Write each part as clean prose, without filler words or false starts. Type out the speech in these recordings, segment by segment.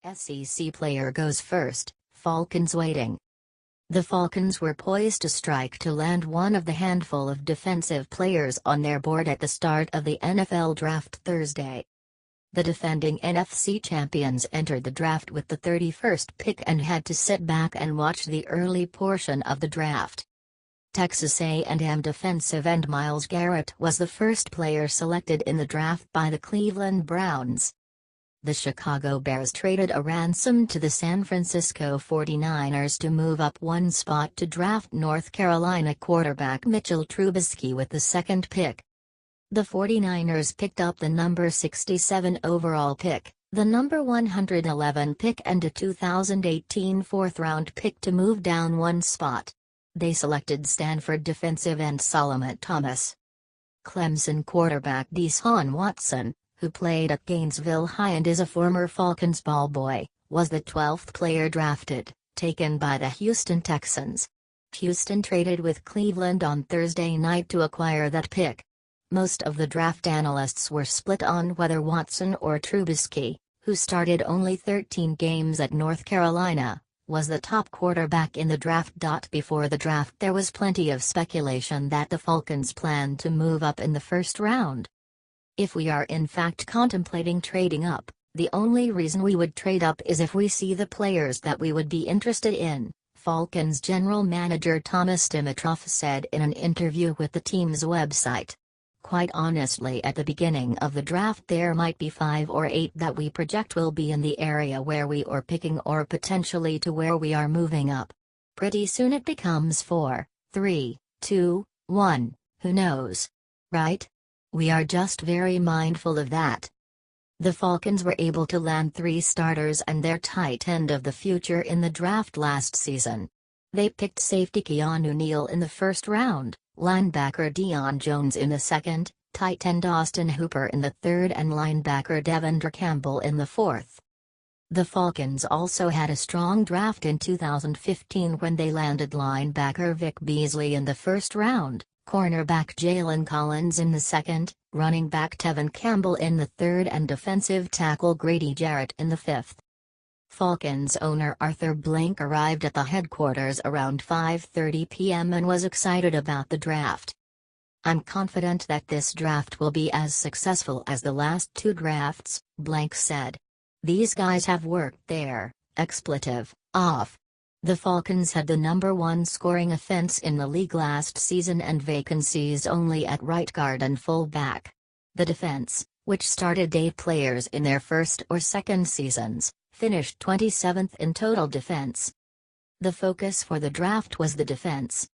SEC player goes first, Falcons waiting. The Falcons were poised to strike to land one of the handful of defensive players on their board at the start of the NFL Draft Thursday. The defending NFC champions entered the draft with the 31st pick and had to sit back and watch the early portion of the draft. Texas A&M defensive end Myles Garrett was the first player selected in the draft by the Cleveland Browns. The Chicago Bears traded a ransom to the San Francisco 49ers to move up one spot to draft North Carolina quarterback Mitchell Trubisky with the second pick. The 49ers picked up the number 67 overall pick, the number 111 pick and a 2018 fourth-round pick to move down one spot. They selected Stanford defensive end Solomon Thomas. Clemson quarterback Deshaun Watson, who played at Gainesville High and is a former Falcons ball boy, was the 12th player drafted, taken by the Houston Texans. Houston traded with Cleveland on Thursday night to acquire that pick. Most of the draft analysts were split on whether Watson or Trubisky, who started only 13 games at North Carolina, was the top quarterback in the draft. Before the draft, there was plenty of speculation that the Falcons planned to move up in the first round. If we are in fact contemplating trading up, the only reason we would trade up is if we see the players that we would be interested in, Falcons general manager Thomas Dimitroff said in an interview with the team's website. Quite honestly, at the beginning of the draft there might be 5 or 8 that we project will be in the area where we are picking or potentially to where we are moving up. Pretty soon it becomes 4, 3, 2, 1, who knows? Right? We are just very mindful of that. The Falcons were able to land 3 starters and their tight end of the future in the draft last season. They picked safety Keanu Neal in the first round, linebacker Deion Jones in the second, tight end Austin Hooper in the third and linebacker Devendra Campbell in the fourth. The Falcons also had a strong draft in 2015 when they landed linebacker Vic Beasley in the first round, cornerback Jalen Collins in the second, running back Tevin Campbell in the third and defensive tackle Grady Jarrett in the fifth. Falcons owner Arthur Blank arrived at the headquarters around 5:30 p.m. and was excited about the draft. "I'm confident that this draft will be as successful as the last 2 drafts," Blank said. "These guys have worked their off. The Falcons had the number 1 scoring offense in the league last season and vacancies only at right guard and fullback. The defense, which started 8 players in their first or second seasons, finished 27th in total defense. The focus for the draft was the defense.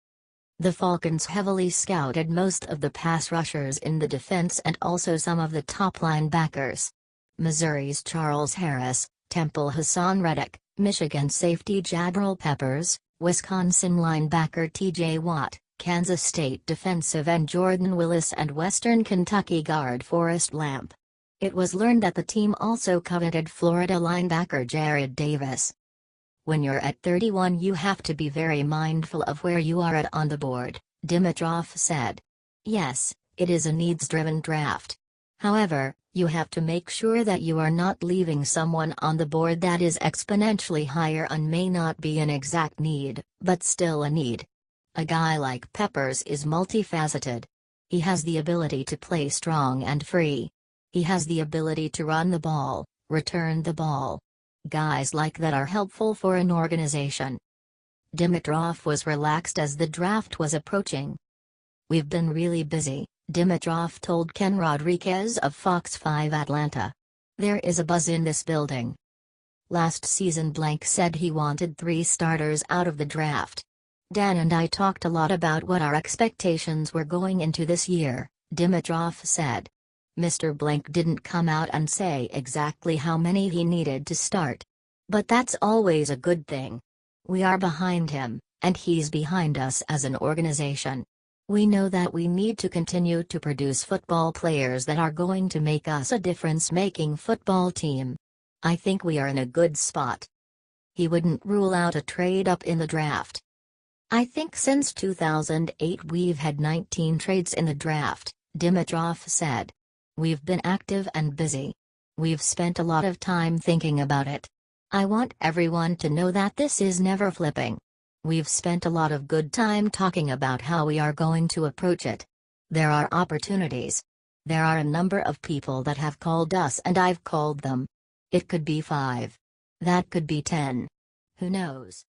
The Falcons heavily scouted most of the pass rushers in the defense and also some of the top linebackers. Missouri's Charles Harris, Temple Hassan Reddick, Michigan safety Jabril Peppers, Wisconsin linebacker T.J. Watt, Kansas State defensive end Jordan Willis and Western Kentucky guard Forrest Lamp. It was learned that the team also coveted Florida linebacker Jared Davis. "When you're at 31 you have to be very mindful of where you are at on the board," Dimitroff said. "Yes, it is a needs-driven draft. However, you have to make sure that you are not leaving someone on the board that is exponentially higher and may not be an exact need, but still a need. A guy like Peppers is multifaceted. He has the ability to play strong and free. He has the ability to run the ball, return the ball. Guys like that are helpful for an organization." Dimitroff was relaxed as the draft was approaching. "We've been really busy," Dimitroff told Ken Rodriguez of Fox 5 Atlanta. "There is a buzz in this building." Last season Blank said he wanted 3 starters out of the draft. "Dan and I talked a lot about what our expectations were going into this year," Dimitroff said. Mr. Blank didn't come out and say exactly how many he needed to start. But that's always a good thing. We are behind him, and he's behind us as an organization. We know that we need to continue to produce football players that are going to make us a difference-making football team. I think we are in a good spot." He wouldn't rule out a trade up in the draft. "I think since 2008 we've had 19 trades in the draft," Dimitroff said. "We've been active and busy. We've spent a lot of time thinking about it. I want everyone to know that this is never flipping. We've spent a lot of good time talking about how we are going to approach it. There are opportunities. There are a number of people that have called us and I've called them. It could be 5. That could be 10. Who knows?